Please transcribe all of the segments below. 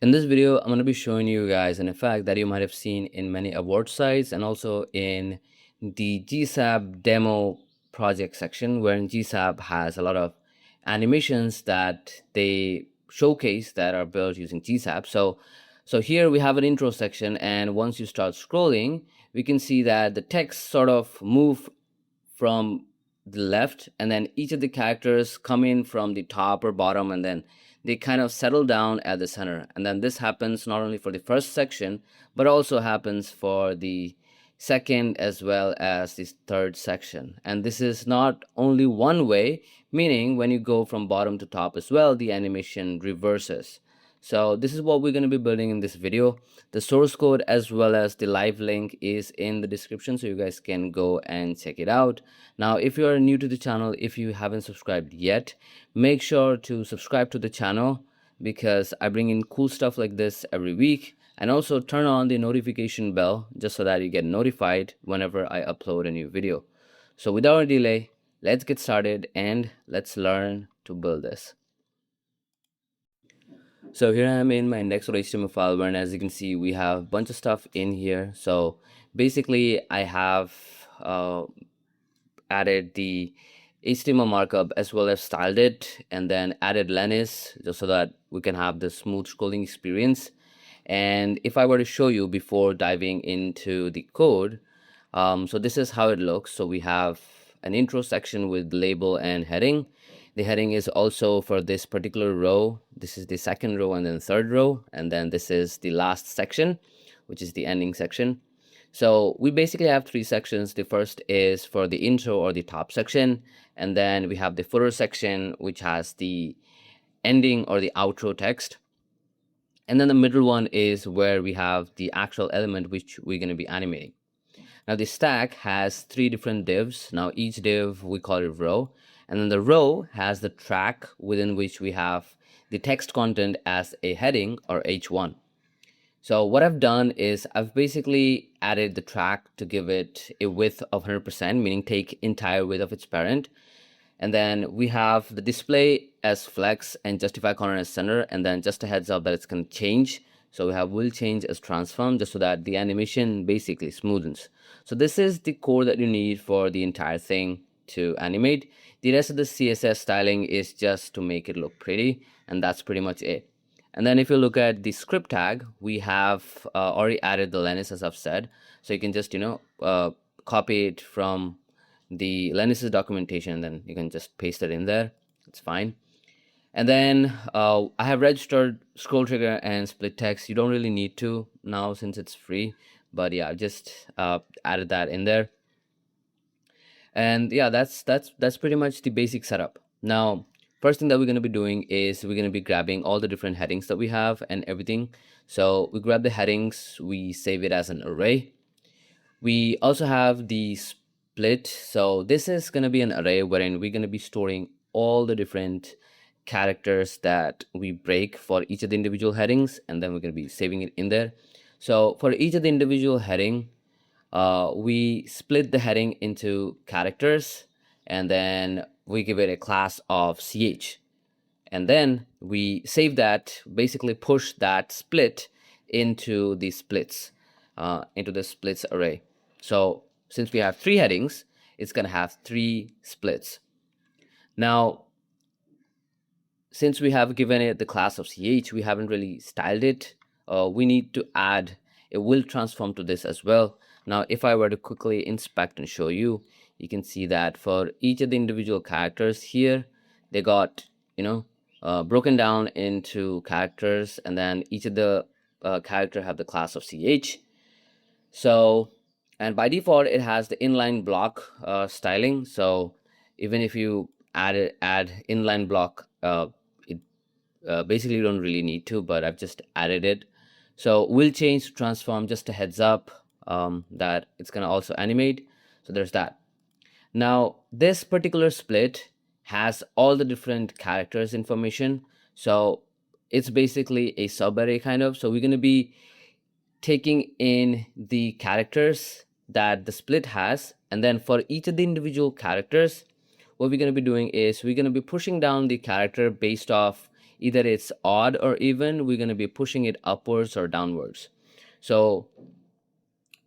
In this video, I'm going to be showing you guys an effect that you might have seen in many award sites and also in the GSAP demo project section, wherein GSAP has a lot of animations that they showcase that are built using GSAP. So here we have an intro section, and once you start scrolling, we can see that the text sort of move from the left, and then each of the characters come in from the top or bottom, and then they kind of settle down at the center. And then this happens not only for the first section, but also happens for the second as well as the third section. And this is not only one way, meaning when you go from bottom to top as well, the animation reverses. So this is what we're going to be building in this video. The source code as well as the live link is in the description, so you guys can go and check it out. Now, if you are new to the channel, if you haven't subscribed yet, make sure to subscribe to the channel because I bring in cool stuff like this every week. And also turn on the notification bell just so that you get notified whenever I upload a new video. So without a delay, let's get started and let's learn to build this. So here I am in my index.html file, where as you can see, we have a bunch of stuff in here. So basically I have added the HTML markup as well as styled it, and then added Lenis just so that we can have the smooth scrolling experience. And if I were to show you before diving into the code, so this is how it looks. So we have an intro section with label and heading. The heading is also for this particular row. This is the second row and then third row. And then this is the last section, which is the ending section. So we basically have three sections. The first is for the intro or the top section. And then we have the footer section, which has the ending or the outro text. And then the middle one is where we have the actual element which we're going to be animating. Now the stack has three different divs. Now each div we call it row. And then the row has the track within which we have the text content as a heading or H1. So what I've done is I've basically added the track to give it a width of 100%, meaning take entire width of its parent. And then we have the display as flex and justify corner as center, and then just a heads up that it's going to change. So we have will change as transform, just so that the animation basically smoothens. So this is the core that you need for the entire thing to animate. The rest of the CSS styling is just to make it look pretty, and that's pretty much it. And then if you look at the script tag, we have already added the Lenis, as I've said. So you can just copy it from the Lenis's documentation, and then you can just paste it in there. It's fine. And then I have registered ScrollTrigger and SplitText. You don't really need to now since it's free, but yeah, I've just added that in there. And yeah, that's pretty much the basic setup. Now, first thing that we're going to be doing is we're going to be grabbing all the different headings that we have and everything. So we grab the headings, we save it as an array. We also have the split. So this is going to be an array wherein we're going to be storing all the different characters that we break for each of the individual headings, and then we're going to be saving it in there. So for each of the individual heading, we split the heading into characters, and then we give it a class of ch, and then we save that, basically push that split into the splits, into the splits array. So since we have three headings, it's going to have three splits. Now, since we have given it the class of ch, we haven't really styled it. We need to add a will transform to this as well. Now, if I were to quickly inspect and show you, you can see that for each of the individual characters here, they got, broken down into characters, and then each of the character have the class of ch. So, and by default, it has the inline block styling. So even if you add inline block, basically you don't really need to, but I've just added it. So will change to transform, just a heads up that it's going to also animate. So there's that. Now this particular split has all the different characters information. So it's basically a subarray kind of. So we're going to be taking in the characters that the split has, and then for each of the individual characters, what we're going to be doing is we're going to be pushing down the character based off either it's odd or even, we're going to be pushing it upwards or downwards. So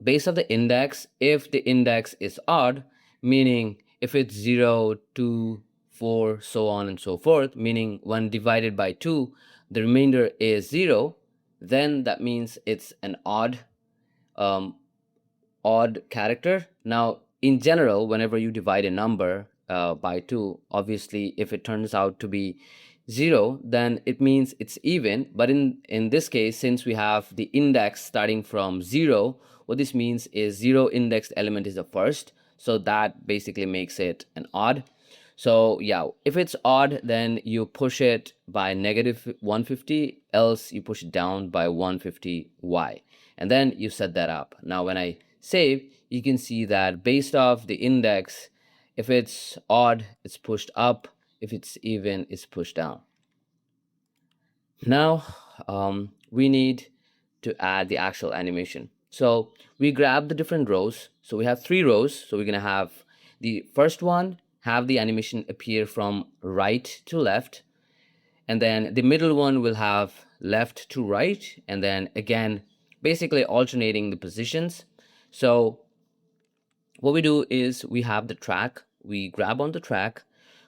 based on the index, if the index is odd, meaning if it's 0, 2, 4, so on and so forth, meaning when divided by 2, the remainder is 0, then that means it's an um, odd character. Now, in general, whenever you divide a number by 2, obviously, if it turns out to be 0, then it means it's even. But in this case, since we have the index starting from 0, what this means is 0 indexed element is the first. So that basically makes it an odd. So yeah, if it's odd, then you push it by negative 150, else you push it down by 150y. And then you set that up. Now, when I save, you can see that based off the index, if it's odd, it's pushed up. If it's even, it's pushed down. Now, we need to add the actual animation. So we grab the different rows. So we have 3 rows. So we're going to have the first one, have the animation appear from right to left. And then the middle one will have left to right. And then again, basically alternating the positions. So what we do is we have the track, we grab on the track,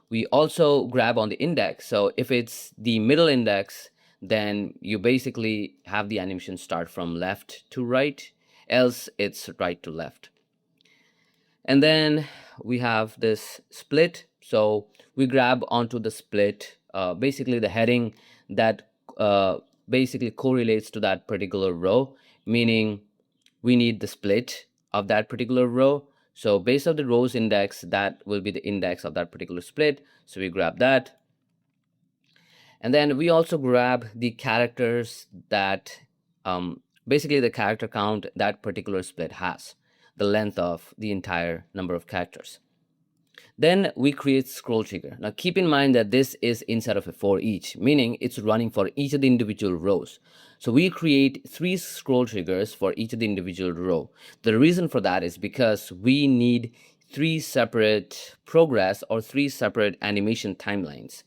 we also grab on the index. So if it's the middle index, then you basically have the animation start from left to right, else it's right to left. And then we have this split. So we grab onto the split, basically the heading that basically correlates to that particular row, meaning we need the split of that particular row. So based on the rows index, that will be the index of that particular split. So we grab that. And then we also grab the characters that basically the character count that particular split has, the length of the entire number of characters. Then we create ScrollTrigger. Now keep in mind that this is inside of a for each, meaning it's running for each of the individual rows. So we create 3 ScrollTriggers for each of the individual row. The reason for that is because we need 3 separate progress or 3 separate animation timelines.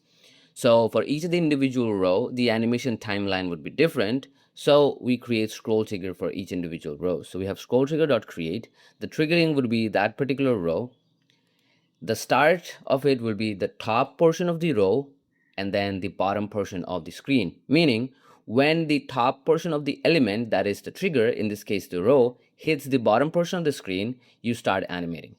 So for each of the individual row, the animation timeline would be different. So we create ScrollTrigger for each individual row. So we have ScrollTrigger.create. The triggering would be that particular row. The start of it will be the top portion of the row and then the bottom portion of the screen, meaning when the top portion of the element, that is the trigger, in this case the row, hits the bottom portion of the screen, you start animating.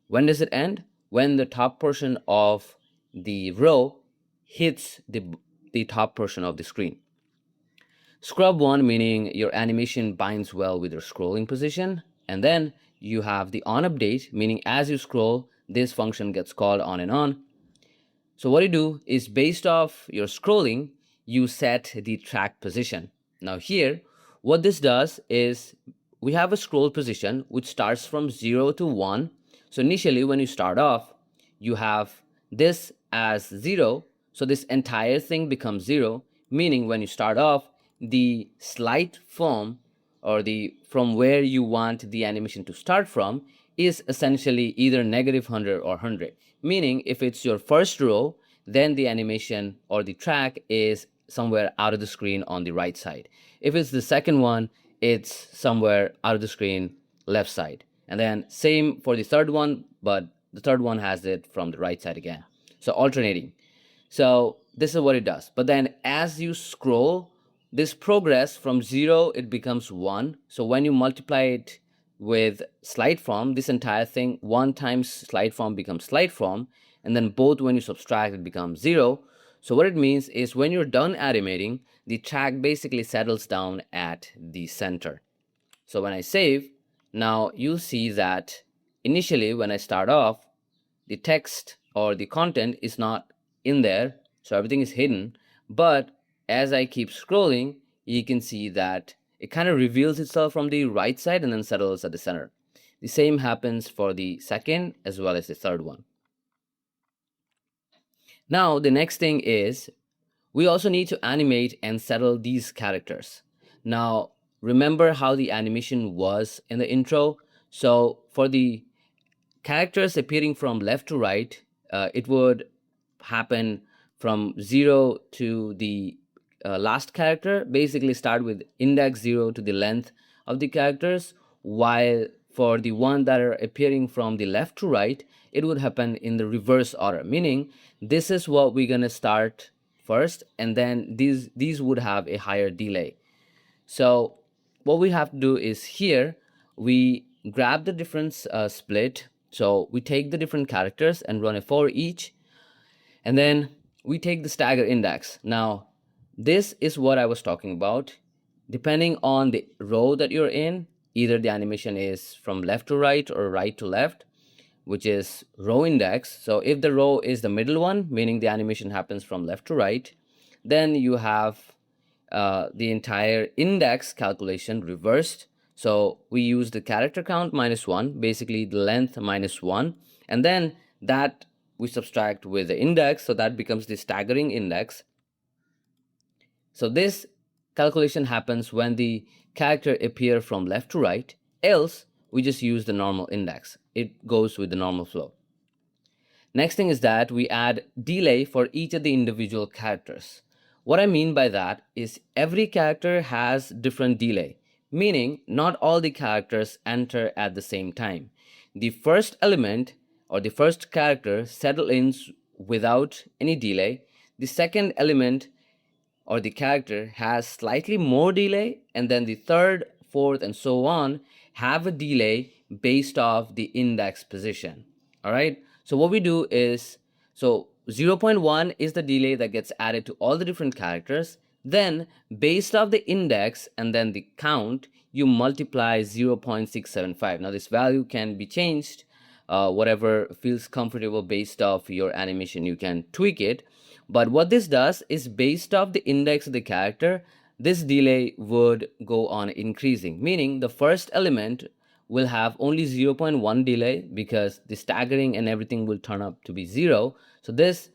When does it end? When the top portion of the row hits the top portion of the screen. Scrub 1, meaning your animation binds well with your scrolling position. And then you have the on update, meaning as you scroll, this function gets called on and on. So what you do is based off your scrolling, you set the track position. Now here, what this does is we have a scroll position which starts from 0 to 1. So initially when you start off, you have this as 0. So this entire thing becomes 0, meaning when you start off, the slide form or the from where you want the animation to start from is essentially either -100 or 100, meaning if it's your first row, then the animation or the track is somewhere out of the screen on the right side. If it's the second one, it's somewhere out of the screen left side. And then same for the third one, but the third one has it from the right side again. So alternating. So this is what it does. But then as you scroll, this progress from 0, it becomes 1. So when you multiply it with slide form, this entire thing, 1 times slide form becomes slide form. And then both when you subtract, it becomes 0. So what it means is when you're done animating, the track basically settles down at the center. So when I save, now you'll see that initially when I start off, the text or the content is not in there. So everything is hidden. But as I keep scrolling, you can see that it kind of reveals itself from the right side and then settles at the center. The same happens for the second as well as the third one. Now, the next thing is we also need to animate and settle these characters. Now, remember how the animation was in the intro? So for the characters appearing from left to right, it would happen from 0 to the last character basically start with index 0 to the length of the characters, while for the one that are appearing from the left to right, it would happen in the reverse order, meaning this is what we're going to start first, and then these would have a higher delay. So what we have to do is here we grab the different split. So we take the different characters and run a for each, and then we take the stagger index. Now this is what I was talking about. Depending on the row that you're in, either the animation is from left to right or right to left, which is row index. So if the row is the middle one, meaning the animation happens from left to right, then you have the entire index calculation reversed. So we use the character count -1, basically the length -1, and then that we subtract with the index, so that becomes the staggering index. So this calculation happens when the character appear from left to right, else we just use the normal index. It goes with the normal flow. Next thing is that we add delay for each of the individual characters. What I mean by that is every character has different delay, meaning not all the characters enter at the same time. The first element or the first character settles in without any delay. The second element or the character has slightly more delay, and then the third, fourth, and so on have a delay based off the index position. All right, so what we do is, so 0.1 is the delay that gets added to all the different characters. Then based off the index and then the count, you multiply 0.675. Now this value can be changed, whatever feels comfortable based off your animation, you can tweak it. But what this does is, based off the index of the character, this delay would go on increasing, meaning the first element will have only 0.1 delay because the staggering and everything will turn up to be 0. So this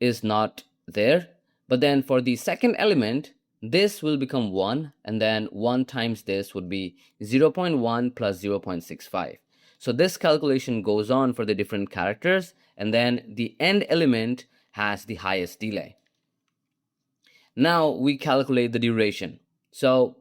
is not there. But then for the second element, this will become 1, and then 1 times this would be 0.1 plus 0.65. So this calculation goes on for the different characters, and then the end element has the highest delay. Now we calculate the duration. So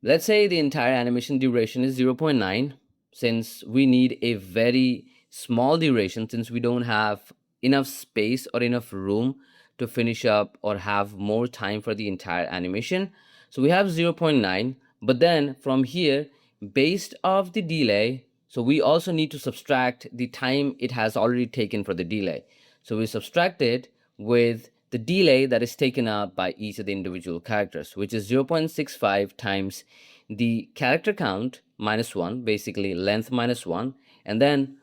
let's say the entire animation duration is 0.9. Since we need a very small duration, since we don't have enough space or enough room to finish up or have more time for the entire animation, so we have 0.9. But then from here, based off the delay, so we also need to subtract the time it has already taken for the delay. So we subtract it with the delay that is taken up by each of the individual characters, which is 0.65 times the character count -1, basically length -1, and then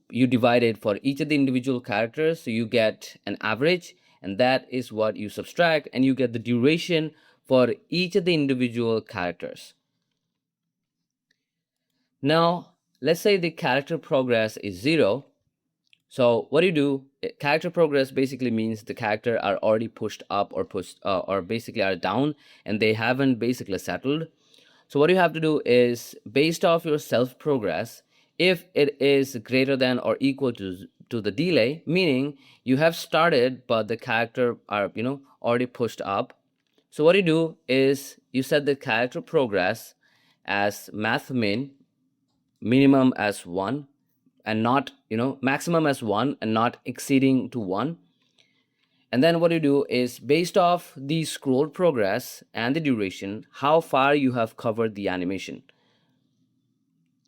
you divide it for each of the individual characters, so you get an average, and that is what you subtract, and you get the duration for each of the individual characters. Now let's say the character progress is 0. So what do you do? Character progress basically means the character are already pushed up or pushed or basically are down, and they haven't basically settled. So what you have to do is, based off your self progress, if it is greater than or equal to the delay, meaning you have started but the character are already pushed up. So what you do is you set the character progress as math min, minimum as 1, and not maximum as 1 and not exceeding to 1. And then what you do is, based off the scroll progress and the duration, how far you have covered the animation,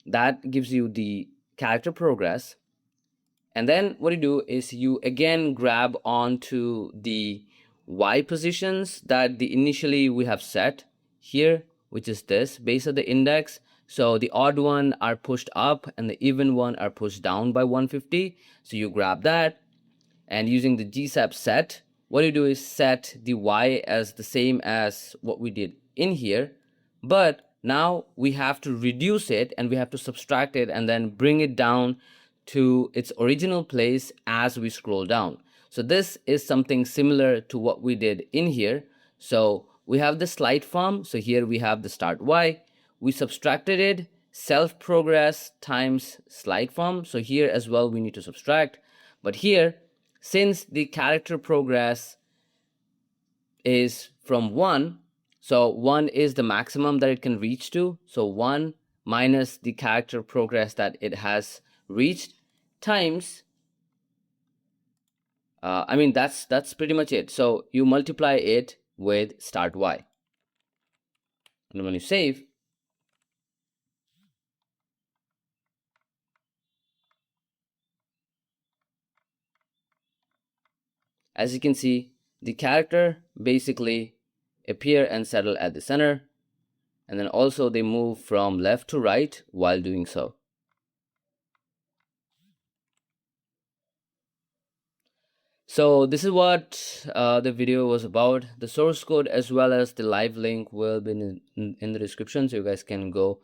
that gives you the character progress. And then what you do is you again grab onto the Y positions that the initially we have set here, which is this base of the index. So the odd one are pushed up and the even one are pushed down by 150. So you grab that, and using the GSAP set, what you do is set the Y as the same as what we did in here, but now we have to reduce it and we have to subtract it and then bring it down to its original place as we scroll down. So this is something similar to what we did in here. So we have the slide form. So here we have the start Y. We subtracted it, self progress times slide form. So here as well we need to subtract. But here since the character progress is from 1, so 1 is the maximum that it can reach to, so 1 minus the character progress that it has reached times I mean that's pretty much it. So you multiply it with start y, and when you save, as you can see, the character basically appear and settle at the center, and then also they move from left to right while doing so. So this is what the video was about. The source code as well as the live link will be in the description, so you guys can go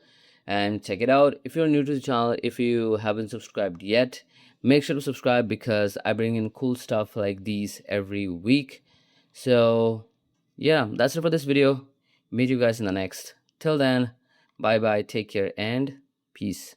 and check it out. If you're new to the channel, if you haven't subscribed yet, make sure to subscribe because I bring in cool stuff like these every week. So yeah, that's it for this video. Meet you guys in the next. Till then, bye bye, take care, and peace.